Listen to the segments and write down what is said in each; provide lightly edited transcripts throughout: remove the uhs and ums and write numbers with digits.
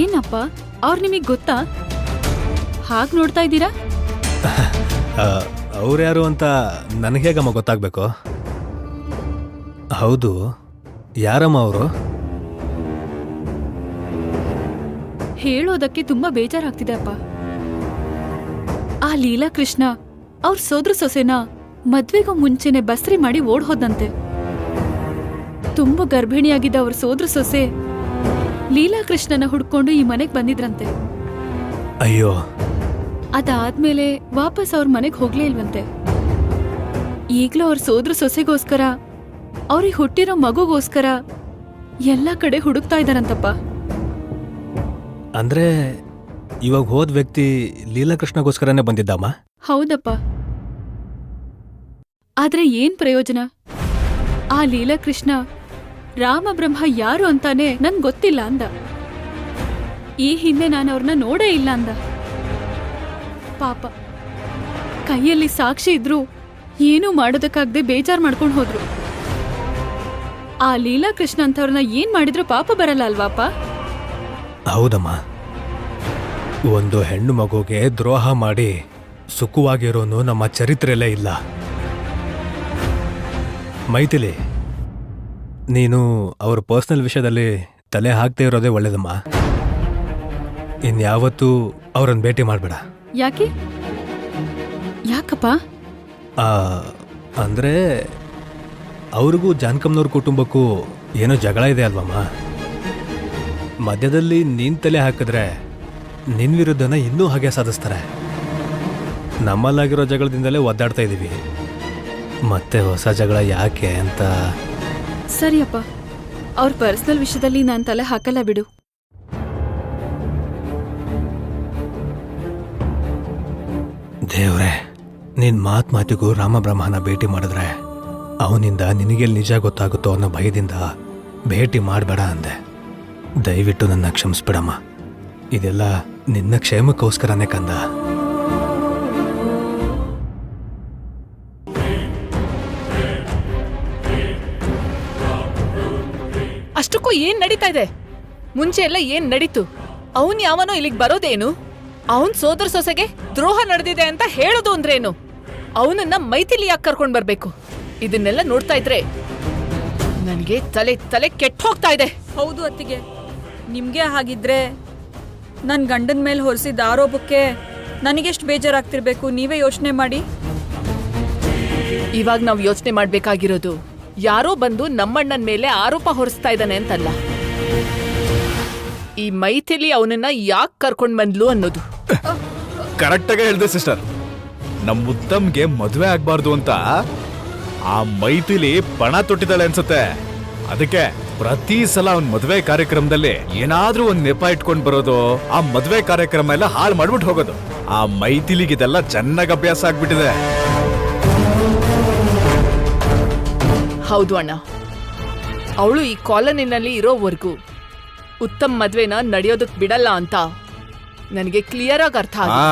ಏನಪ್ಪ ಅವ್ರು ನಿಮಗ್ ಗೊತ್ತಾ? ಹಾಗ್ ನೋಡ್ತಾ ಇದ್ದೀರಾ? ಅವ್ರ್ಯಾರು ಅಂತ ನನಗೇಗಮ್ಮ ಗೊತ್ತಾಗ್ಬೇಕು? ಹೌದು, ಯಾರಮ್ಮ ಅವರು? ಹೇಳೋದಕ್ಕೆ ತುಂಬಾ ಬೇಜಾರಾಗ್ತಿದೆ ಅಪ್ಪ. ಆ ಲೀಲಾ ಕೃಷ್ಣ ಅವ್ರ ಸೋದ್ರ ಸೊಸೆನ ಮದ್ವೆಗೂ ಮುಂಚೆನೆ ಬಸ್ರಿ ಮಾಡಿ ಓಡ್ ಹೋದಂತೆ. ತುಂಬಾ ಗರ್ಭಿಣಿಯಾಗಿದ್ದ ಅವ್ರ ಸೋದ್ರ ಸೊಸೆ ಲೀಲಾ ಕೃಷ್ಣನ ಹುಡ್ಕೊಂಡು ಈ ಮನೆಗ್ ಬಂದಿದ್ರಂತೆ. ಅಯ್ಯೋ. ಅದಾದ್ಮೇಲೆ ವಾಪಸ್ ಅವ್ರ ಮನೆಗ್ ಹೋಗ್ಲೇ ಇಲ್ವಂತೆ. ಈಗ್ಲೂ ಅವ್ರ ಸೋದ್ರ ಸೊಸೆಗೋಸ್ಕರ, ಅವ್ರಿಗೆ ಹುಟ್ಟಿರೋ ಮಗುಗೋಸ್ಕರ ಎಲ್ಲಾ ಕಡೆ ಹುಡುಕ್ತಾ ಇದಾರಂತಪ್ಪ. ಅಂದ್ರೆ ಇವಾಗ ಹೋದ್ ವ್ಯಕ್ತಿ ಲೀಲಾಕೃಷ್ಣಗೋಸ್ಕರನೇ ಬಂದಿದ್ದಮ್ಮ? ಹೌದಪ್ಪ. ಆದ್ರೆ ಏನ್ ಪ್ರಯೋಜನ? ಆ ಲೀಲಾಕೃಷ್ಣ ರಾಮಬ್ರಹ್ಮ ಯಾರು ಅಂತಾನೆ ನನ್ ಗೊತ್ತಿಲ್ಲ ಅಂದ. ಈ ಹಿಂದೆ ನಾನು ಅವ್ರನ್ನ ನೋಡೇ ಇಲ್ಲ ಅಂದ. ಪಾಪ, ಕೈಯಲ್ಲಿ ಸಾಕ್ಷಿ ಇದ್ರು ಏನೂ ಮಾಡೋದಕ್ಕಾಗದೆ ಬೇಜಾರ್ ಮಾಡ್ಕೊಂಡು ಹೋದ್ರು. ಆ ಲೀಲಾಕೃಷ್ಣ ಅಂತವ್ರನ್ನ ಏನ್ ಮಾಡಿದ್ರು ಪಾಪ ಬರಲ್ಲ ಅಲ್ವಾಪ? ಹೌದಮ್ಮ. ಒಂದು ಹೆಣ್ಣು ಮಗುಗೆ ದ್ರೋಹ ಮಾಡಿ ಸುಖವಾಗಿರೋನು ನಮ್ಮ ಚರಿತ್ರೆಯಲ್ಲೇ ಇಲ್ಲ. ಮೈಥಿಲಿ, ನೀನು ಅವ್ರ ಪರ್ಸನಲ್ ವಿಷಯದಲ್ಲಿ ತಲೆ ಹಾಕ್ದೇ ಇರೋದೇ ಒಳ್ಳೇದಮ್ಮ. ಇನ್ಯಾವತ್ತೂ ಅವ್ರನ್ನ ಭೇಟಿ ಮಾಡಬೇಡ. ಯಾಕೆ? ಯಾಕಪ್ಪ? ಅಂದ್ರೆ ಅವ್ರಿಗೂ ಜಾನ್ಕಮ್ನವ್ರ ಕುಟುಂಬಕ್ಕೂ ಏನೋ ಜಗಳ ಇದೆ ಅಲ್ವಮ್ಮ. ಮಧ್ಯದಲ್ಲಿ ನೀನ್ ತಲೆ ಹಾಕಿದ್ರೆ ನಿನ್ ವಿರುದ್ಧನ ಇನ್ನೂ ಹಾಗೆ ಸಾಧಿಸ್ತಾರೆ. ನಮ್ಮಲ್ಲಾಗಿರೋ ಜಗಳದಿಂದಲೇ ಒದ್ದಾಡ್ತಾ ಇದ್ದೀವಿ. ಮತ್ತೆ ಹೊಸ ಜಗಳ ಯಾಕೆ ಅಂತ. ಸರಿಯಪ್ಪ, ಅವ್ರ ಪರ್ಸನಲ್ ವಿಷಯದಲ್ಲಿ ನಾನ್ ತಲೆ ಹಾಕಲ್ಲ ಬಿಡು. ದೇವ್ರೆ, ನಿನ್ ಮಾತಿಗೂ ರಾಮಬ್ರಹ್ಮನ ಭೇಟಿ ಮಾಡಿದ್ರೆ ಅವನಿಂದ ನಿನಗೆಲ್ಲಿ ನಿಜ ಗೊತ್ತಾಗುತ್ತೋ ಅನ್ನೋ ಭಯದಿಂದ ಭೇಟಿ ಮಾಡಬೇಡ ಅಂದೆ. ದಯವಿಟ್ಟು ನನ್ನ ಕ್ಷಮಿಸ್ಬಿಡಮ್ಮ. ಇದೆಲ್ಲ ನಿನ್ನ ಕ್ಷೇಮಕ್ಕೋಸ್ಕರನೇ ಕಂದ. ಅಷ್ಟಕ್ಕೂ ಏನ್ ನಡೀತಾ ಇದೆ? ಮುಂಚೆ ಎಲ್ಲ ಏನ್ ನಡೀತು? ಅವನ್ ಯಾವನೋ ಇಲ್ಲಿಗೆ ಬರೋದೇನು? ಅವನ್ ಸೋದರ ಸೊಸೆಗೆ ದ್ರೋಹ ನಡೆದಿದೆ ಅಂತ ಹೇಳೋದು ಅಂದ್ರೇನು? ಅವನನ್ನ ಮೈಥಿಲಿ ಯಾಕೆ ಕರ್ಕೊಂಡ್ ಬರ್ಬೇಕು? ಇದನ್ನೆಲ್ಲ ನೋಡ್ತಾ ಇದ್ರೆ ನನ್ಗೆ ತಲೆ ತಲೆ ಕೆಟ್ಟ ಹೋಗ್ತಾ ಇದೆ. ಹೌದು ಅತ್ತಿಗೆ, ನಿಮ್ಗೆ ಹಾಗಿದ್ರೆ ನನ್ ಗಂಡನ ಮೇಲೆ ಹೊರಿಸಿದ ಆರೋಪಕ್ಕೆ ನನಗೆಷ್ಟು ಬೇಜಾರಾಗ್ತಿರ್ಬೇಕು ನೀವೇ ಯೋಚನೆ ಮಾಡಿ. ಇವಾಗ ನಾವ್ ಯೋಚನೆ ಮಾಡ್ಬೇಕಾಗಿರೋದು ಯಾರೋ ಬಂದು ನಮ್ಮಣ್ಣನ ಮೇಲೆ ಆರೋಪ ಹೊರಿಸ್ತಾ ಇದ್ದಾನೆ ಅಂತಲ್ಲ, ಈ ಮೈಥಿಲಿ ಅವನನ್ನ ಯಾಕೆ ಕರ್ಕೊಂಡ್ ಬಂದ್ಲು ಅನ್ನೋದು. ಕರೆಕ್ಟಾಗ ಹೇಳ್ದೆ ಸಿಸ್ಟರ್. ನಮ್ ಉತ್ತಮ್ಗೆ ಮದ್ವೆ ಆಗ್ಬಾರ್ದು ಅಂತ ಆ ಮೈಥಿಲಿ ಪಣ ತೊಟ್ಟಿದ್ದಾಳೆ ಅನ್ಸುತ್ತೆ. ಅದಕ್ಕೆ ಪ್ರತಿ ಸಲ ಅವ್ನ್ ಮದ್ವೆ ಕಾರ್ಯಕ್ರಮದಲ್ಲಿ ಏನಾದ್ರೂ ಒಂದ್ ನೆಪ ಇಟ್ಕೊಂಡ್ ಬರೋದು, ಆ ಮದ್ವೆ ಕಾರ್ಯಕ್ರಮ ಎಲ್ಲ ಹಾಳು ಮಾಡ್ಬಿಟ್ಟು ಹೋಗೋದು. ಆ ಮೈಥಿಲಿಗಿದೆಲ್ಲ ಚೆನ್ನಾಗ್ ಅಭ್ಯಾಸ ಆಗ್ಬಿಟ್ಟಿದೆ. ಹೌದು ಅಣ್ಣ, ಅವಳು ಈ ಕಾಲೋನಿನಲ್ಲಿ ಇರೋವರೆಗೂ ಉತ್ತಮ್ ಮದ್ವೆನ ನಡೆಯೋದಕ್ ಬಿಡಲ್ಲ ಅಂತ ನನಗೆ ಕ್ಲಿಯರ್ ಆಗಿ ಅರ್ಥ ಆಗಿದೆ.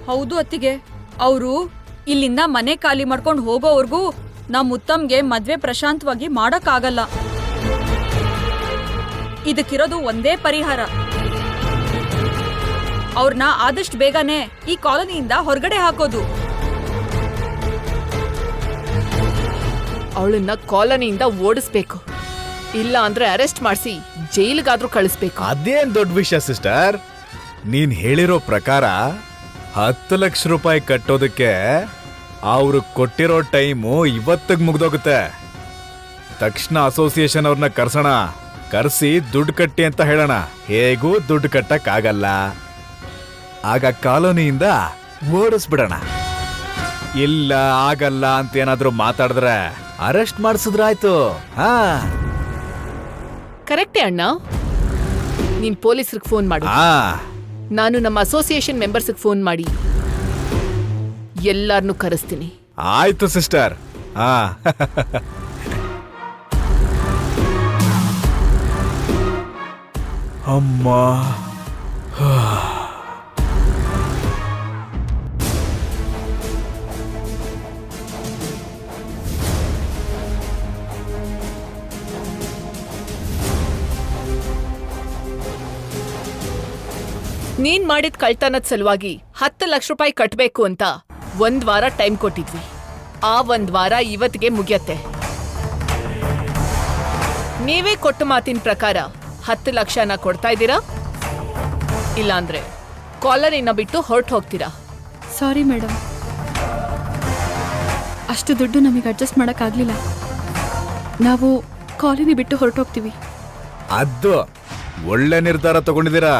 ಹೌದು ಅತ್ತಿಗೆ, ಅವರು ಇಲ್ಲಿಂದ ಮನೆ ಖಾಲಿ ಮಾಡ್ಕೊಂಡು ಹೋಗೋವರೆಗೂ ನಮ್ ಉತ್ತಮ್ಗೆ ಮದ್ವೆ ಪ್ರಶಾಂತವಾಗಿ ಮಾಡಕ್ಕಾಗಲ್ಲ. ಇದಕ್ಕಿರೋದು ಒಂದೇ ಪರಿಹಾರ, ಅವ್ರನ್ನ ಆದಷ್ಟು ಬೇಗನೆ ಈ ಕಾಲೋನಿಯಿಂದ ಹೊರಗಡೆ ಹಾಕೋದು. ಅವಳನ್ನ ಕಾಲೋನಿಯಿಂದ ಓಡಿಸ್ಬೇಕು, ಇಲ್ಲ ಅಂದ್ರೆ ಅರೆಸ್ಟ್ ಮಾಡಿಸಿ ಜೈಲಿಗಾದ್ರೂ ಕಳಿಸ್ಬೇಕು. ಅದೇನ್ ದೊಡ್ಡ ವಿಷಯ ಸಿಸ್ಟರ್. ನೀನ್ ಹೇಳಿರೋ ಪ್ರಕಾರ 10 ಲಕ್ಷ ರೂಪಾಯಿ ಕಟ್ಟೋದಕ್ಕೆ ಅವ್ರು ಕೊಟ್ಟಿರೋ ಟೈಮು ಇವತ್ತಿಗೆ ಮುಗ್ದೋಗುತ್ತೆ. ತಕ್ಷಣ ಅಸೋಸಿಯೇಷನ್ ಅವ್ರನ್ನ ಕರ್ಸೋಣ, ಕರ್ಸಿ ದುಡ್ಡು ಕಟ್ಟಿ ಅಂತ ಹೇಳೋಣ. ಹೇಗೂ ದುಡ್ಡು ಕಟ್ಟಕ್ ಆಗಲ್ಲ, ಆಗ ಕಾಲೋನಿಯಿಂದ ಓಡಿಸ್ಬಿಡೋಣ. ಇಲ್ಲ ಆಗಲ್ಲ ಅಂತ ಏನಾದ್ರೂ ಮಾತಾಡಿದ್ರೆ ಅರೆಸ್ಟ್ ಮಾಡಿಸಿದ್ರಾಯ್ತು. ಕರೆಕ್ಟೇ ಅಣ್ಣ. ನೀನ್ ಪೊಲೀಸರಿಗೆ ಫೋನ್ ಮಾಡು, ನಾನು ನಮ್ಮ ಅಸೋಸಿಯೇಷನ್ ಮೆಂಬರ್ಸ್ಗೆ ಫೋನ್ ಮಾಡಿ ಎಲ್ಲಾರನ್ನೂ ಕರೆಸ್ತೀನಿ. ಆಯ್ತು ಸಿಸ್ಟರ್. ಅಮ್ಮ, ನೀನ್ ಮಾಡಿದ ಕಳ್ತನದ ಸಲುವಾಗಿ 10 ಲಕ್ಷ ರೂಪಾಯಿ ಕಟ್ಬೇಕು ಅಂತ 1 ವಾರ ಟೈಮ್ ಕೊಟ್ಟಿದ್ವಿ. ಆ 1 ವಾರ ಇವತ್ತಿಗೆ ಮುಗಿಯತ್ತೆ. ನೀವೇ ಕೊಟ್ಟ ಮಾತಿನ ಪ್ರಕಾರ 10 ಲಕ್ಷನ ಕೊಡ್ತಾ ಇದ್ದೀರಾ, ಇಲ್ಲಾಂದ್ರೆ ಕಾಲರಿನ ಬಿಟ್ಟು ಹೊರಟು ಹೋಗ್ತೀರಾ? ಸಾರಿ ಮೇಡಮ್, ಅಷ್ಟು ದುಡ್ಡು ನಮಗೆ ಅಡ್ಜಸ್ಟ್ ಮಾಡೋಕ್ಕಾಗಲಿಲ್ಲ. ನಾವು ಕಾಲನಿ ಬಿಟ್ಟು ಹೊರಟೋಗ್ತೀವಿ. ಅದು ಒಳ್ಳೆ ನಿರ್ಧಾರ ತಗೊಂಡಿದ್ದೀರಾ.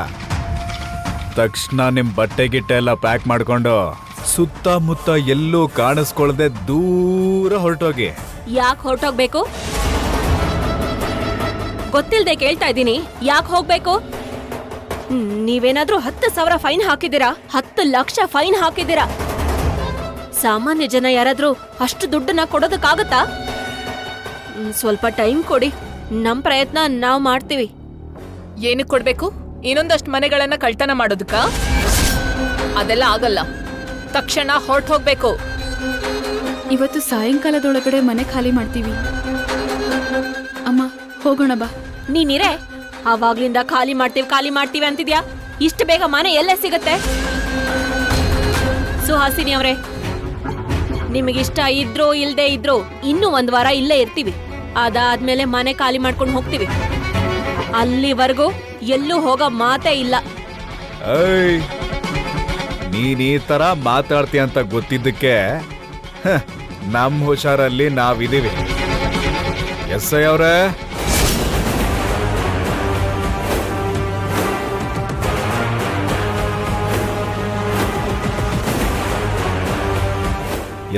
ತಕ್ಷಣ ನಿಮ್ ಬಟ್ಟೆ ಗಿಟ್ಟೆ ಎಲ್ಲ ಪ್ಯಾಕ್ ಮಾಡ್ಕೊಂಡು ಸುತ್ತಮುತ್ತ ಎಲ್ಲೂ ಕಾಣಿಸ್ಕೊಳ್ದೆ ದೂರ ಹೊರಟೋಗಿ. ಯಾಕೆ ಹೊರಟೋಗ್ಬೇಕು? ಗೊತ್ತಿಲ್ದೆ ಕೇಳ್ತಾ ಇದ್ದೀನಿ, ಯಾಕೆ ಹೋಗ್ಬೇಕು? ನೀವೇನಾದ್ರೂ 10,000 ಫೈನ್ ಹಾಕಿದ್ದೀರಾ? 10 ಲಕ್ಷ ಫೈನ್ ಹಾಕಿದ್ದೀರಾ? ಸಾಮಾನ್ಯ ಜನ ಯಾರಾದ್ರೂ ಅಷ್ಟು ದುಡ್ಡನ್ನ ಕೊಡೋದಕ್ಕಾಗತ್ತಾ? ಸ್ವಲ್ಪ ಟೈಮ್ ಕೊಡಿ, ನಮ್ ಪ್ರಯತ್ನ ನಾವ್ ಮಾಡ್ತೀವಿ. ಏನಕ್ಕೆ ಕೊಡ್ಬೇಕು? ಇನ್ನೊಂದಷ್ಟು ಮನೆಗಳನ್ನ ಕಳ್ತನ ಮಾಡೋದಕ್ಕ? ಅದೆಲ್ಲ ಆಗಲ್ಲ. ತಕ್ಷಣ ಹೊರಟು ಹೋಗ್ಬೇಕು. ಇವತ್ತು ಸಾಯಂಕಾಲದೊಳಗಡೆ ಮನೆ ಖಾಲಿ ಮಾಡ್ತೀವಿ. ಅಮ್ಮ, ಹೋಗೋಣ ಬಾ. ನೀನಿರೇ, ಆವಾಗ್ಲಿಂದ ಖಾಲಿ ಮಾಡ್ತೀವಿ ಅಂತಿದ್ಯಾ? ಇಷ್ಟು ಬೇಗ ಮನೆ ಎಲ್ಲೇ ಸಿಗತ್ತೆ? ಸುಹಾಸಿನಿ ಅವರೇ, ನಿಮಗಿಷ್ಟ ಇದ್ರೋ ಇಲ್ದೇ ಇದ್ರೋ ಇನ್ನೂ 1 ವಾರ ಇಲ್ಲೇ ಇರ್ತೀವಿ. ಅದಾದ್ಮೇಲೆ ಮನೆ ಖಾಲಿ ಮಾಡ್ಕೊಂಡು ಹೋಗ್ತೀವಿ. ಅಲ್ಲಿವರೆಗೂ ಎಲ್ಲೂ ಹೋಗೋ ಮಾತೇ ಇಲ್ಲ. ಐ, ನೀನ್ ಈ ತರ ಮಾತಾಡ್ತೀಯ ಅಂತ ಗೊತ್ತಿದ್ದಕ್ಕೆ ನಮ್ ಹುಷಾರಲ್ಲಿ ನಾವಿದೀವಿ. ಎಸ್ ಐ ಅವ್ರೆ,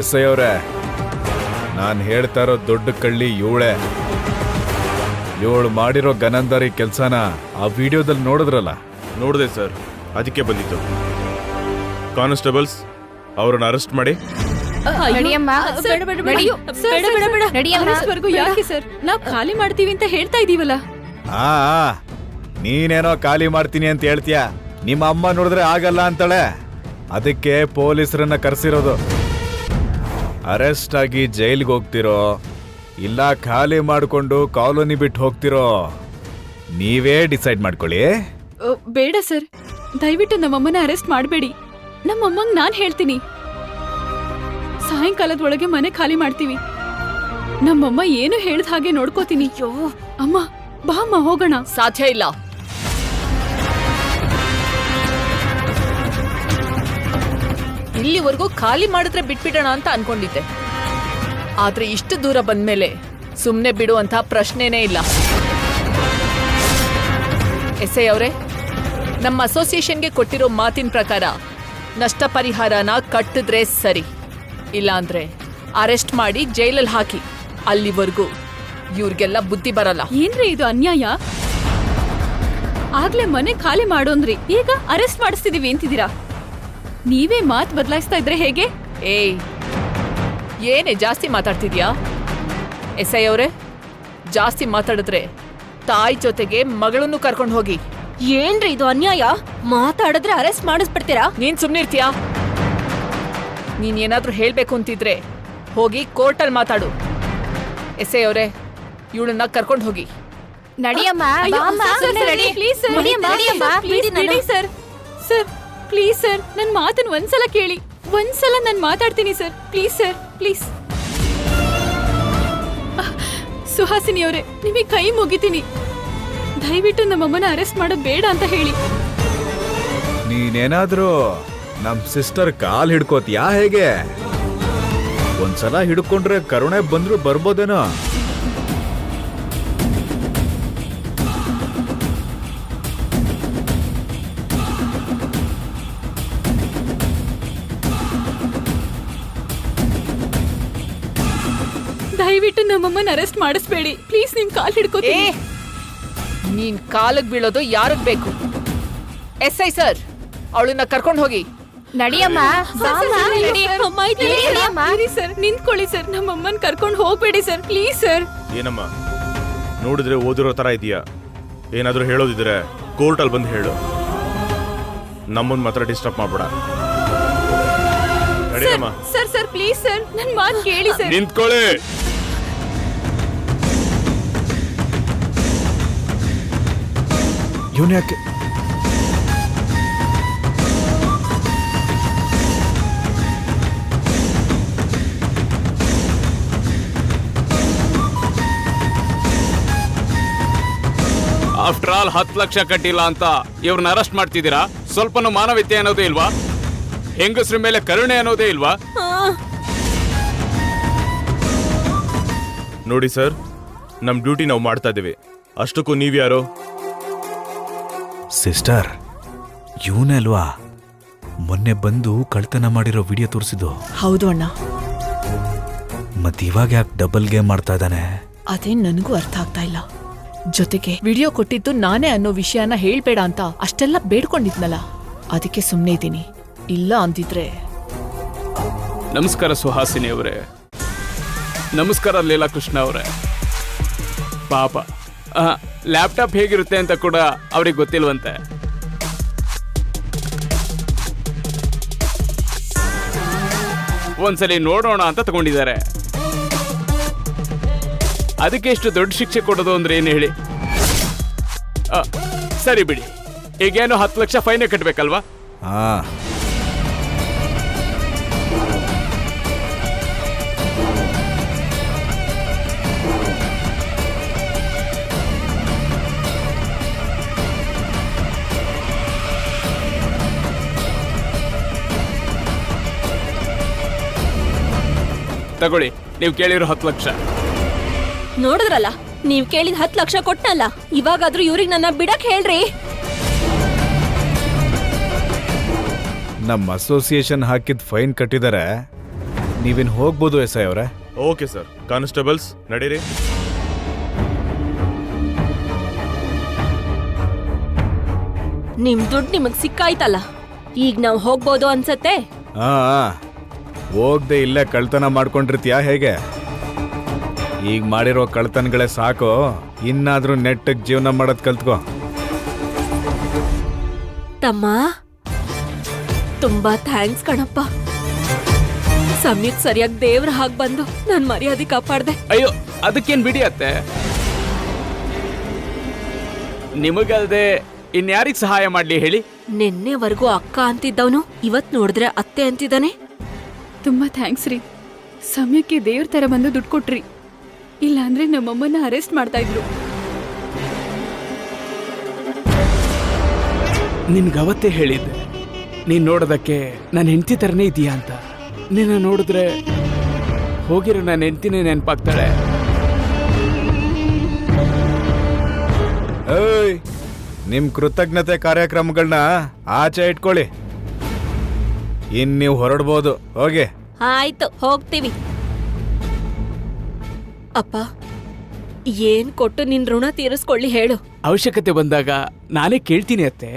ಎಸ್ ಐ ಅವ್ರೆ, ನಾನ್ ಹೇಳ್ತಾ ಇರೋ ದೊಡ್ಡ ಕಳ್ಳಿ ಇವಳೆ. ಇವಳು ಮಾಡಿರೋ ಗನಂದಾರಿ ಕೆಲ್ಸನ ಆ ವಿಡಿಯೋದಲ್ಲಿ ನೋಡಿದ್ರಲ್ಲ? ನೋಡಿದೆ ಸರ್, ಅದಕ್ಕೆ ಬಂದಿತ್ತು. ಕಾನ್ಸ್ಟೇಬಲ್ಸ್, ಅವ್ರನ್ನ ಅರೆಸ್ಟ್ ಮಾಡಿ. ಯಾಕೆ ಸರ್? ನಾವು ಖಾಲಿ ಮಾಡ್ತೀವಿ ಅಂತ ಹೇಳ್ತಾ ಇದೀವಲ್ಲ. ಆ ನೀನೇನೋ ಖಾಲಿ ಮಾಡ್ತೀನಿ ಅಂತ ಹೇಳ್ತೀಯ. ನಿಮ್ಮ ಅಮ್ಮ ನೋಡಿದ್ರೆ ಆಗಲ್ಲ ಅಂತಾಳೆ. ಅದಕ್ಕೆ ಪೊಲೀಸರನ್ನ ಕರೆಸಿರೋದು. ಅರೆಸ್ಟ್ ಆಗಿ ಜೈಲ್ಗೆ ಹೋಗ್ತಿರೋ ಇಲ್ಲ ಖಾಲಿ ಮಾಡ್ಕೊಂಡು ಕಾಲೋನಿ ಬಿಟ್ಟು ಹೋಗ್ತಿರೋ ನೀವೇ ಡಿಸೈಡ್ ಮಾಡ್ಕೊಳ್ಳಿ. ಬೇಡ ಸರ್, ದಯವಿಟ್ಟು ನಮ್ಮಮ್ಮನ ಅರೆಸ್ಟ್ ಮಾಡಬೇಡಿ. ನಮ್ಮಮ್ಮಂಗ್ ನಾನ್ ಹೇಳ್ತೀನಿ, ಸಾಯಂಕಾಲದ ಒಳಗೆ ಮನೆ ಖಾಲಿ ಮಾಡ್ತೀವಿ. ನಮ್ಮಮ್ಮ ಏನು ಹೇಳ್ದ ಹಾಗೆ ನೋಡ್ಕೋತೀನಿ. ಅಮ್ಮ, ಬಾ ಅಮ್ಮ, ಹೋಗೋಣ. ಸಾಧ್ಯ ಇಲ್ಲ. ಇಲ್ಲಿವರೆಗೂ ಖಾಲಿ ಮಾಡಿದ್ರೆ ಬಿಟ್ಬಿಡೋಣ ಅಂತ ಅನ್ಕೊಂಡಿದ್ದೆ. ಆದ್ರೆ ಇಷ್ಟು ದೂರ ಬಂದ್ಮೇಲೆ ಸುಮ್ನೆ ಬಿಡುವಂತ ಪ್ರಶ್ನೆನೇ ಇಲ್ಲ. ಎಸ್ ಐ ಅವರೇ, ನಮ್ಮ ಅಸೋಸಿಯೇಷನ್ಗೆ ಕೊಟ್ಟಿರೋ ಮಾತಿನ ಪ್ರಕಾರ ನಷ್ಟ ಪರಿಹಾರನ ಕಟ್ಟಿದ್ರೆ ಸರಿ, ಇಲ್ಲಾಂದ್ರೆ ಅರೆಸ್ಟ್ ಮಾಡಿ ಜೈಲಲ್ಲಿ ಹಾಕಿ. ಅಲ್ಲಿವರೆಗೂ ಇವ್ರಿಗೆಲ್ಲ ಬುದ್ಧಿ ಬರಲ್ಲ. ಏನ್ರಿ ಇದು ಅನ್ಯಾಯ? ಆಗ್ಲೇ ಮನೆ ಖಾಲಿ ಮಾಡೋಂದ್ರಿ, ಈಗ ಅರೆಸ್ಟ್ ಮಾಡಿಸ್ತಿದೀವಿ ಅಂತಿದ್ದೀರಾ? ನೀವೇ ಮಾತ್ ಬದಲಾಯಿಸ್ತಾ ಇದ್ರೆ ಹೇಗೆ? ಏಯ್, ಏನೇ ಜಾಸ್ತಿ ಮಾತಾಡ್ತಿದ್ಯಾ? ಎಸ್ ಐ ಅವರೇ, ಜಾಸ್ತಿ ಮಾತಾಡಿದ್ರೆ ತಾಯಿ ಜೊತೆಗೆ ಮಗಳನ್ನು ಕರ್ಕೊಂಡು ಹೋಗಿ. ಏನ್ರಿ ಇದು ಅನ್ಯಾಯ? ಮಾತಾಡಿದ್ರೆ ಅರೆಸ್ಟ್ ಮಾಡಿಸ್ಬಿಡ್ತೀರಾ? ನೀನ್ ಸುಮ್ನಿರ್ತೀಯಾ? ನೀನ್ ಏನಾದ್ರೂ ಹೇಳ್ಬೇಕು ಅಂತಿದ್ರೆ ಹೋಗಿ ಕೋರ್ಟಲ್ಲಿ ಮಾತಾಡು. ಎಸ್ ಐ ಅವರೇ, ಇವಳನ್ನ ಕರ್ಕೊಂಡು ಹೋಗಿ. ನಡಿಯಮ್ಮ, ಸರ್ ಪ್ಲೀಸ್ ಸರ್, ನನ್ ಮಾತನ್ನ ಒಂದ್ಸಲ ಕೇಳಿ. ಒಂದ್ಸಲ ನಾನು ಮಾತಾಡ್ತೀನಿ sir, please sir, please. Suhasini ಅವರೇ, ನಿಮಗೆ ಕೈ ಮುಗಿತೀನಿ, ದಯವಿಟ್ಟು ನಮ್ಮಮ್ಮನ ಅರೆಸ್ಟ್ ಮಾಡೋದು ಬೇಡ ಅಂತ ಹೇಳಿ. ನೀನೇನಾದ್ರೂ ನಮ್ ಸಿಸ್ಟರ್ ಕಾಲ್ ಹಿಡ್ಕೋತಿಯಾ ಹೇಗೆ? ಒಂದ್ಸಲ ಹಿಡ್ಕೊಂಡ್ರೆ ಕರುಣೆ ಬಂದ್ರು ಬರ್ಬೋದೇನೋ. ದಯವಿಟ್ಟು ನಮ್ಮಮ್ಮನ ಅರೆಸ್ಟ್ ಮಾಡಿಸ್ಬೇಡಿ ಪ್ಲೀಸ್. ನಿಮ್ ಕಾಲ್ ಹಿಡ್ಕೋತೀನಿ. ನೀನ್ ಕಾಲಕ್ ಬೀಳೋದು ಯಾರಕ್ ಬೇಕು? ಎಸ್ ಐ ಸರ್, ಅವಳನ್ನ ಕರ್ಕೊಂಡು ಹೋಗಿ. ನಡಿಯಮ್ಮ, ಸರ್ ನಿಂತ್ಕೊಳ್ಳಿ ಸರ್, ನಮ್ಮಮ್ಮನ್ ಕರ್ಕೊಂಡು ಹೋಗ್ಬೇಡಿ ಸರ್, ಪ್ಲೀಸ್ ಸರ್. ಏನಮ್ಮ, ನೋಡಿದ್ರೆ ಓದಿರೋ ತರ ಇದೆಯಾ? ಏನಾದ್ರೂ ಹೇಳೋದಿದ್ರೆ ಕೋರ್ಟಲ್ಲಿ ಬಂದು ಹೇಳು. ನಮ್ಮನ್ನ ಮಾತ್ರ ಡಿಸ್ಟರ್ಬ್ ಮಾಡ್ಬೇಡ. ನಡಿಯಮ್ಮ. ಸರ್ ಸರ್ ಪ್ಲೀಸ್ ಸರ್, ನನ್ ಮಾತು ಕೇಳಿ ಸರ್. ನಿಂತ್ಕೊಳ್ಳಿ. ಇವನ್ಯಾಕೆ ಆಲ್ 10 ಲಕ್ಷ ಕಟ್ಟಿಲ್ಲ ಅಂತ ಇವ್ರನ್ನ ಅರೆಸ್ಟ್ ಮಾಡ್ತಿದ್ದೀರಾ? ಸ್ವಲ್ಪನೂ ಮಾನವೀಯತೆ ಅನ್ನೋದೇ ಇಲ್ವಾ? ಹೆಂಗಸ್ರ ಮೇಲೆ ಕರುಣೆ ಅನ್ನೋದೇ ಇಲ್ವಾ? ನೋಡಿ ಸರ್, ನಮ್ ಡ್ಯೂಟಿ ನಾವು ಮಾಡ್ತಾ ಇದ್ದೀವಿ. ಅಷ್ಟಕ್ಕೂ ನೀವ್ಯಾರೋ? ಸಿಸ್ಟರ್, ಇವನೇ ಅಲ್ವಾ ಮೊನ್ನೆ ಬಂದು ಕಳ್ತನ ಮಾಡಿರೋ ವಿಡಿಯೋ ತೋರಿಸಿದ್ದು? ಹೌದು ಅಣ್ಣ. ಮತ್ತಿವಾಗ ಯಾಕೆ ಡಬಲ್ ಗೇಮ್ ಮಾಡ್ತಾ ಇದ್ದಾನೆ? ಅದೇ ನನಗೂ ಅರ್ಥ ಆಗ್ತಾ ಇಲ್ಲ. ಜೊತೆಗೆ ವಿಡಿಯೋ ಕೊಟ್ಟಿದ್ದು ನಾನೇ ಅನ್ನೋ ವಿಷಯನ ಹೇಳ್ಬೇಡ ಅಂತ ಅಷ್ಟೆಲ್ಲ ಬೇಡ್ಕೊಂಡಿದ್ನಲ್ಲ, ಅದಕ್ಕೆ ಸುಮ್ಮನೆ ಇದ್ದೀನಿ. ಇಲ್ಲ ಅಂದಿದ್ರೆ. ನಮಸ್ಕಾರ ಸುಹಾಸಿನಿ ಅವರೇ. ನಮಸ್ಕಾರ ಲೀಲಾಕೃಷ್ಣ ಅವರೇ. ಪಾಪ ಲ್ಯಾಪ್ಟಾಪ್ ಹೇಗಿರುತ್ತೆ ಅಂತ ಕೂಡ ಅವ್ರಿಗೆ ಗೊತ್ತಿಲ್ವಂತೆ. ಒಂದ್ಸಲಿ ನೋಡೋಣ ಅಂತ ತಗೊಂಡಿದ್ದಾರೆ. ಅದಕ್ಕೆ ಎಷ್ಟು ದೊಡ್ಡ ಶಿಕ್ಷೆ ಕೊಡೋದು ಅಂದ್ರೆ ಏನು ಹೇಳಿ? ಸರಿ ಬಿಡಿ, ಈಗೇನು 10 ಲಕ್ಷ ಫೈನ್ ಕಟ್ಬೇಕಲ್ವಾ? ಹಾ, ತಗೊಳ್ಳಿ, ನೀವು ಕೇಳಿರೋ 10 ಲಕ್ಷ. ನೋಡಿದ್ರಲ್ಲ, ನೀವ್ ಕೇಳಿದ 10 ಲಕ್ಷ ಕೊಟ್ನಲ್ಲ, ಇವಾಗಾದ್ರೂ ಇವ್ರಿಗೆ ನನ್ನ ಬಿಡಕ್ ಹೇಳ್ರಿ. ನಮ್ಮ ಅಸೋಸಿಯೇಷನ್ ಹಾಕಿದ ಫೈನ್ ಕಟ್ಟಿದ್ದಾರೆ. ನೀವಿನ್ ಹೋಗ್ಬೋದು ಎಸ್ಐ ಅವರೇ. Okay sir. ಕಾನ್ಸ್ಟೇಬಲ್ಸ್ ನಡೀರಿ. ನಿಮ್ ದುಡ್ಡು ನಿಮಗ್ ಸಿಕ್ಕಾಯ್ತಲ್ಲ, ಈಗ ನಾವ್ ಹೋಗ್ಬೋದು ಅನ್ಸತ್ತೆ. ಹಾ, ಹೋಗ್ದೆ ಇಲ್ಲೇ ಕಳ್ತನ ಮಾಡ್ಕೊಂಡಿರ್ತೀಯಾ ಹೇಗೆ? ಈಗ ಮಾಡಿರೋ ಕಳ್ತನಗಳೇ ಸಾಕು, ಇನ್ನಾದ್ರೂ ನೆಟ್ಟಗ್ ಜೀವನ ಮಾಡೋದ್ ಕಲ್ತ್ಕೋ. ತಮ್ಮ, ತುಂಬಾ ಥ್ಯಾಂಕ್ಸ್ ಕಣಪ್ಪ. ಸಮಯಕ್ಕೆ ಸರಿಯಾಗಿ ದೇವ್ರ ಹಾಗೆ ಬಂದು ನನ್ ಮರ್ಯಾದೆ ಕಾಪಾಡ್ದೆ. ಅಯ್ಯೋ, ಅದಕ್ಕೇನ್ ಬಿಡಿ ಅತ್ತೆ. ನಿಮಗಲ್ದೆ ಇನ್ಯಾರಿಗ್ ಸಹಾಯ ಮಾಡ್ಲಿ ಹೇಳಿ? ನಿನ್ನೆವರೆಗೂ ಅಕ್ಕ ಅಂತಿದ್ದವನು ಇವತ್ ನೋಡಿದ್ರೆ ಅತ್ತೆ ಅಂತಿದ್ದಾನೆ. ತುಂಬಾ ಥ್ಯಾಂಕ್ಸ್ ರೀ. ಸಮಯಕ್ಕೆ ದೇವ್ರ ತರ ಬಂದು ದುಡ್ಡು ಕೊಟ್ರಿ. ಇಲ್ಲಾಂದ್ರೆ ನಮ್ಮಮ್ಮನ್ನ ಅರೆಸ್ಟ್ ಮಾಡ್ತಾ ಇದ್ರು. ನಿನ್ಗವತ್ತೇ ಹೇಳಿದ್ದೆ, ನೀನ್ ನೋಡೋದಕ್ಕೆ ನನ್ನ ಹೆಂಡತಿ ತರನೇ ಇದೀಯಾ ಅಂತ. ನಿನ್ನ ನೋಡಿದ್ರೆ ಹೋಗಿರೋ ನನ್ನ ಹೆಂಡತಿನೇ ನೆನಪಾಗ್ತಾಳೆ. ಏಯ್, ನಿಮ್ ಕೃತಜ್ಞತೆ ಕಾರ್ಯಕ್ರಮಗಳನ್ನ ಆಚೆ ಇಟ್ಕೊಳ್ಳಿ. ಇನ್ ನೀವು ಹೊರಡ್ಬೋದು, ಹೋಗಿ. ಆಯ್ತು, ಹೋಗ್ತೀವಿ. ಅಪ್ಪ, ಏನ್ ಕೊಟ್ಟು ನಿನ್ ಋಣ ತೀರಿಸ್ಕೊಳ್ಳಿ ಹೇಳು. ಅವಶ್ಯಕತೆ ಬಂದಾಗ ನಾನೇ ಕೇಳ್ತೀನಿ ಅತ್ತೆ.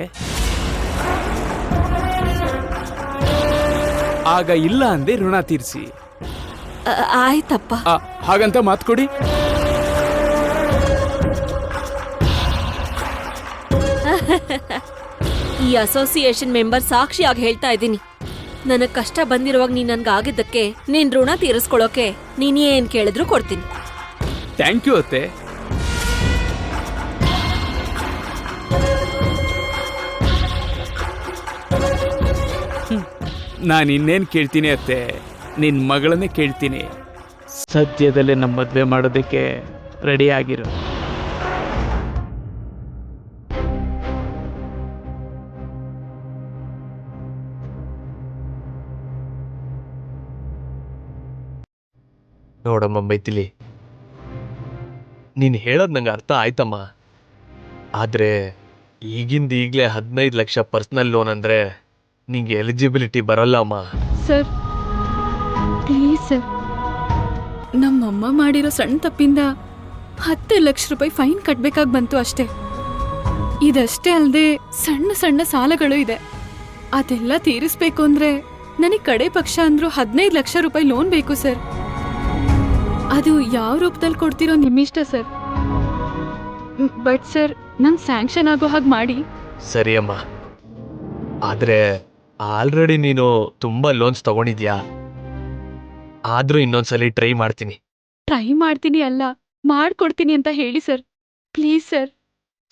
ಆಗ ಇಲ್ಲ ಅಂದೆ ಋಣ ತೀರಿಸಿ. ಆಯ್ತಪ್ಪ. ಹಾಗಂತ ಮಾತ್ಕೊಡಿ. ಈ ಅಸೋಸಿಯೇಷನ್ ಮೆಂಬರ್ ಸಾಕ್ಷಿಯಾಗಿ ಹೇಳ್ತಾ ಇದ್ದೀನಿ, ನನಗ್ ಕಷ್ಟ ಬಂದಿರುವಾಗ ನೀನ್ ನನ್ಗೆ ಆಗಿದ್ದಕ್ಕೆ ನಿನ್ ಋಣ ತೀರಿಸ್ಕೊಳ್ಳೋಕೆ ನೀನ್ ಏನ್ ಕೇಳಿದ್ರು ಕೊಡ್ತೀನಿ. ಥ್ಯಾಂಕ್ ಯು ಅತ್ತೆ. ನಾನು ಇನ್ನೇನ್ ಕೇಳ್ತೀನಿ ಅತ್ತೆ, ನಿನ್ ಮಗಳನ್ನೇ ಕೇಳ್ತೀನಿ. ಸದ್ಯದಲ್ಲೇ ನಮ್ಮ ಮದ್ವೆ ಮಾಡೋದಕ್ಕೆ ರೆಡಿ ಆಗಿರು. ನೋಡಮ್ಮ ಮೈಥಿಲಿ, ನೀನು ಹೇಳೋದು ನಂಗೆ ಅರ್ಥ ಆಯ್ತಮ್ಮ. ಆದರೆ ಈಗಲೇ 15 ಲಕ್ಷ ಪರ್ಸ್ನಲ್ ಲೋನ್ ಅಂದರೆ ನಿಂಗೆ ಎಲಿಜಿಬಿಲಿಟಿ ಬರೋಲ್ಲ ಅಮ್ಮ. ಸರ್ ಪ್ಲೀಸ್ ಸರ್, ನಮ್ಮಮ್ಮ ಮಾಡಿರೋ ಸಣ್ಣ ತಪ್ಪಿಂದ 10 ಲಕ್ಷ ರೂಪಾಯಿ ಫೈನ್ ಕಟ್ಬೇಕಾಗಿ ಬಂತು ಅಷ್ಟೇ. ಇದಷ್ಟೇ ಅಲ್ಲದೆ ಸಣ್ಣ ಸಣ್ಣ ಸಾಲಗಳು ಇದೆ. ಅದೆಲ್ಲ ತೀರಿಸ್ಬೇಕು ಅಂದ್ರೆ ನನಗೆ ಕಡೆ ಪಕ್ಷ ಅಂದ್ರೂ 15 ಲಕ್ಷ ರೂಪಾಯಿ ಲೋನ್ ಬೇಕು ಸರ್. ಅದು ಯಾವ ರೂಪದಲ್ಲಿ ಕೊಡ್ತಿರೋ ನಿಮ್ಮಿಷ್ಟ ಸರ್. ಬಟ್ ಸರ್, ನಂಗೆ ಸ್ಯಾಂಕ್ಷನ್ ಆಗೋ ಹಾಗೆ ಮಾಡಿ. ಸರಿ ಅಮ್ಮ, ಆದರೆ ಆಲ್ರೆಡಿ ನೀನು ತುಂಬ ಲೋನ್ಸ್ ತಗೊಂಡಿದ್ಯಾ. ಆದರೂ ಇನ್ನೊಂದ್ಸಲಿ ಟ್ರೈ ಮಾಡ್ತೀನಿ. ಟ್ರೈ ಮಾಡ್ತೀನಿ ಅಲ್ಲ, ಮಾಡ್ಕೊಡ್ತೀನಿ ಅಂತ ಹೇಳಿ ಸರ್, ಪ್ಲೀಸ್ ಸರ್.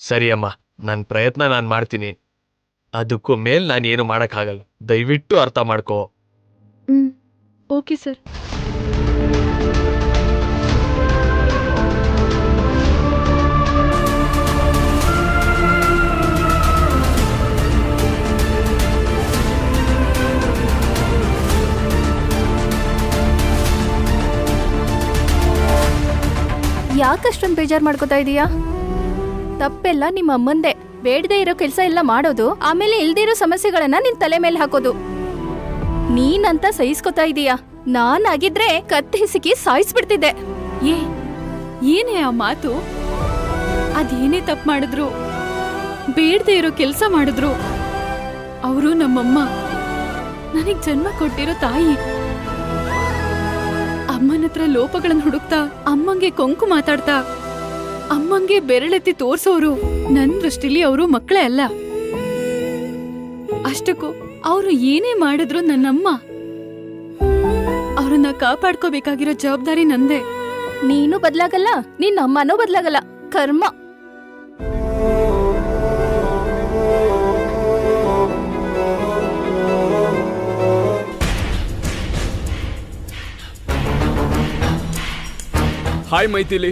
ಸರಿ ಅಮ್ಮ, ನನ್ನ ಪ್ರಯತ್ನ ನಾನು ಮಾಡ್ತೀನಿ. ಅದಕ್ಕೂ ಮೇಲೆ ನಾನು ಏನು ಮಾಡೋಕ್ಕಾಗಲ್ಲ, ದಯವಿಟ್ಟು ಅರ್ಥ ಮಾಡ್ಕೋ. Okay sir. ಯಾಕಷ್ಟೊಂದು ಬೇಜಾರ್ ಮಾಡ್ಕೋತಾ ಇದೀಯಾ? ತಪ್ಪೆಲ್ಲ ನಿಮ್ಮ ಅಮ್ಮಂದೆ. ಬೇಡದೆ ಇರೋ ಕೆಲಸ ಎಲ್ಲ ಮಾಡೋದು, ಆಮೇಲೆ ಇಲ್ದೇ ಇರೋ ಸಮಸ್ಯೆಗಳನ್ನ ನಿನ್ ತಲೆ ಮೇಲೆ ಹಾಕೋದು. ನೀನಂತ ಸಹಿಸ್ಕೋತಾ ಇದೀಯಾ. ನಾನಾಗಿದ್ರೆ ಕತ್ತಿ ಹಿಸುಕಿ ಸಾಯಿಸ್ಬಿಡ್ತಿದ್ದೆ. ಏನೇ ಆ ಮಾತು? ಅದೇನೇ ತಪ್ಪು ಮಾಡಿದ್ರು, ಬೇಡದೆ ಇರೋ ಕೆಲಸ ಮಾಡಿದ್ರು, ಅವರು ನಮ್ಮಮ್ಮ, ನನಗ್ ಜನ್ಮ ಕೊಟ್ಟಿರೋ ತಾಯಿ. ಅಮ್ಮನ ಹತ್ರ ಲೋಪಗಳನ್ನ ಹುಡುಕ್ತಾ, ಅಮ್ಮಂಗೆ ಕೊಂಕು ಮಾತಾಡ್ತಾ, ಅಮ್ಮಂಗೆ ಬೆರಳೆತ್ತಿ ತೋರ್ಸೋರು ನನ್ ದೃಷ್ಟಿಲಿ ಅವರು ಮಕ್ಕಳೇ ಅಲ್ಲ. ಅಷ್ಟಕ್ಕೂ ಅವರು ಏನೇ ಮಾಡಿದ್ರು ನನ್ನಮ್ಮ. ಅವ್ರನ್ನ ಕಾಪಾಡ್ಕೋಬೇಕಾಗಿರೋ ಜವಾಬ್ದಾರಿ ನಂದೇ. ನೀನು ಬದ್ಲಾಗಲ್ಲ, ನಿನ್ನ ಅಮ್ಮನೂ ಬದ್ಲಾಗಲ್ಲ. ಕರ್ಮ. ಹಾಯ್ ಮೈಥಿಲಿ.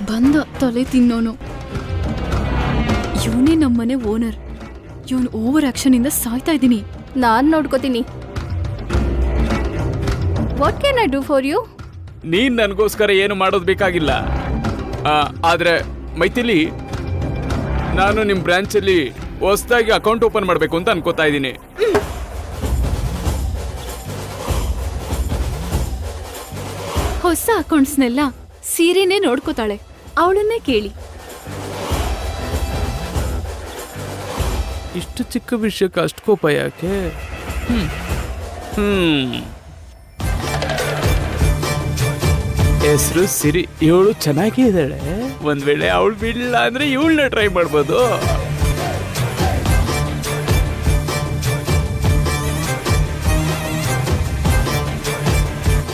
ಬಂದ ತಲೆ ತಿನ್ನೋನು ಇವನೇ ನಮ್ಮನೆ ಓನರ್. ಇವನ್ ಓವರ್ ಆಕ್ಷನ್ ಇಂದ ಸಾಯ್ತಾ ಇದ್ದೀನಿ. ನಾನ್ ನೋಡ್ಕೋತೀನಿ. What can I do for you? ನೀನ್ ನನಗೋಸ್ಕರ ಏನು ಮಾಡೋದು ಬೇಕಾಗಿಲ್ಲ. ಆದ್ರೆ ಮೈಥಿಲಿ, ನಾನು ನಿಮ್ ಬ್ರಾಂಚಲ್ಲಿ ಹೊಸದಾಗಿ ಅಕೌಂಟ್ ಓಪನ್ ಮಾಡಬೇಕು ಅಂತ ಅನ್ಕೋತಾ ಇದ್ದೀನಿ. ಹೊಸ ಅಕೌಂಟ್ಸ್ನೆಲ್ಲ ಸೀರೆನೇ ನೋಡ್ಕೋತಾಳೆ. ಅವಳನ್ನೇ ಕೇಳಿ. ಇಷ್ಟು ಚಿಕ್ಕ ವಿಷಯಕ್ಕೆ ಅಷ್ಟು ಕೋಪ ಯಾಕೆ? ಹೆಸರು ಸಿರಿ. ಇವಳು ಚೆನ್ನಾಗೇ ಇದ್ದಾಳೆ. ಒಂದ್ ವೇಳೆ ಅವಳು ಬಿಡಲಿಲ್ಲ ಅಂದ್ರೆ ಇವಳನ್ನ ಟ್ರೈ ಮಾಡ್ಬೋದು.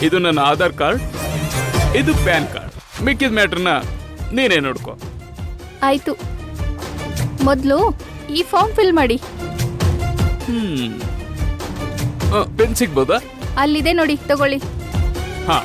ಇದು ನನ್ನ ಆಧಾರ್ ಕಾರ್ಡ್, ಇದು ಪ್ಯಾನ್ ಕಾರ್ಡ್. ಮಿಕ್ಕಿದ ಮ್ಯಾಟ್ರನ್ನ ನೀನೇ ನೋಡ್ಕೊ. ಆಯ್ತು, ಮೊದಲು ಈ ಫಾರ್ಮ್ ಫಿಲ್ ಮಾಡಿ. ಪೆನ್ ಸಿಗ್ಬೋದಾ? ಅಲ್ಲಿದೆ ನೋಡಿ, ತಗೊಳ್ಳಿ. ಹಾ.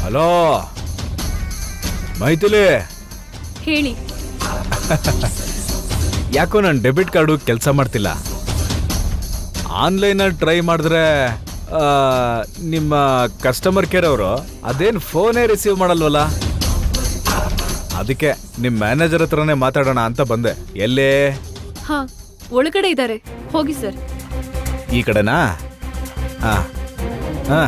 ಹಲೋ ಮೈಥಿಲಿ. ಹೇಳಿ. ಯಾಕೋ ನನ್ನ ಡೆಬಿಟ್ ಕಾರ್ಡು ಕೆಲಸ ಮಾಡ್ತಿಲ್ಲ. ಆನ್ಲೈನಲ್ಲಿ ಟ್ರೈ ಮಾಡಿದ್ರೆ ನಿಮ್ಮ ಕಸ್ಟಮರ್ ಕೇರ್ ಅವರು ಅದೇನು ಫೋನೇ ರಿಸೀವ್ ಮಾಡಲ್ವಲ್ಲ. ಅದಕ್ಕೆ ನಿಮ್ಮ ಮ್ಯಾನೇಜರ್ ಹತ್ರನೇ ಮಾತಾಡೋಣ ಅಂತ ಬಂದೆ. ಎಲ್ಲೇ? ಹಾ, ಒಳಗಡೆ ಇದ್ದಾರೆ, ಹೋಗಿ ಸರ್. ಈ ಕಡೆನಾ? ಹಾ ಹಾ.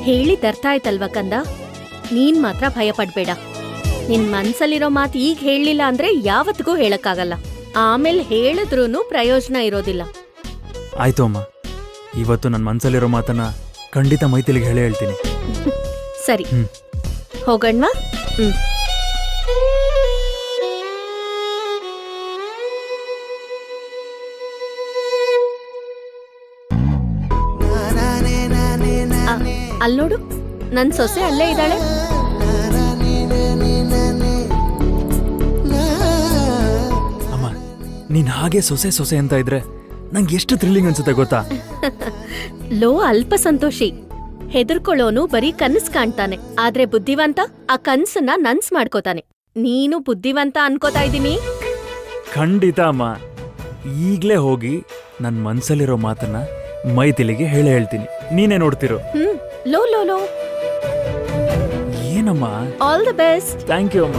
ಹೇಳಿದ್ ಅರ್ಥ ಆಯ್ತಲ್ವಾ ಕಂದ? ನೀನ್ ಮಾತ್ರ ಭಯ ಪಡ್ಬೇಡ. ನಿನ್ ಮನ್ಸಲ್ಲಿರೋ ಮಾತು ಈಗ ಹೇಳಲಿಲ್ಲ ಅಂದ್ರೆ ಯಾವತ್ತಿಗೂ ಹೇಳಕ್ಕಾಗಲ್ಲ. ಆಮೇಲೆ ಹೇಳಿದ್ರೂ ಪ್ರಯೋಜನ ಇರೋದಿಲ್ಲ. ಆಯ್ತು ಅಮ್ಮ, ಇವತ್ತು ನನ್ನ ಮನ್ಸಲ್ಲಿರೋ ಮಾತನ್ನ ಖಂಡಿತ ಮೈಥಿಲಿಗೆ ಹೇಳೇ ಹೇಳ್ತೀನಿ. ಸರಿ, ಹೋಗಣ್ವಾ? ಅಲ್ಲೋಡು, ನನ್ ಸೊಸೆ ಅಲ್ಲೇ ಇದ್ದಾಳೆ. ಅಮ್ಮ, ನೀನ್ ಹಾಗೆ ಸೊಸೆ ಸೊಸೆ ಅಂತ ಇದ್ರೆ ನಂಗೆ ಎಷ್ಟು ಥ್ರಿಲ್ಲಿಂಗ್ ಅನ್ಸುತ್ತೆ ಗೊತ್ತಾ? ಲೋ ಅಲ್ಪ ಸಂತೋಷಿ, ಹೆದರ್ಕೊಳ್ಳೋನು ಬರೀ ಕನಸು ಕಾಣ್ತಾನೆ, ಆದ್ರೆ ಬುದ್ಧಿವಂತ ಆ ಕನ್ಸನ್ನ ನನ್ಸ್ ಮಾಡ್ಕೋತಾನೆ. ನೀನು ಬುದ್ಧಿವಂತ ಅನ್ಕೋತಾ ಇದ್ದೀನಿ. ಖಂಡಿತ ಅಮ್ಮ, ಈಗ್ಲೇ ಹೋಗಿ ನನ್ ಮನ್ಸಲ್ಲಿರೋ ಮಾತನ್ನ ಮೈಥಿಲಿಗೆ ಹೇಳ್ತೀನಿ, ನೀನೇ ನೋಡ್ತಿರೋ. ಲೋ ಲೋ ಲೋ, ಏನಮ್ಮ? All the best. Thank you ಅಮ್ಮ.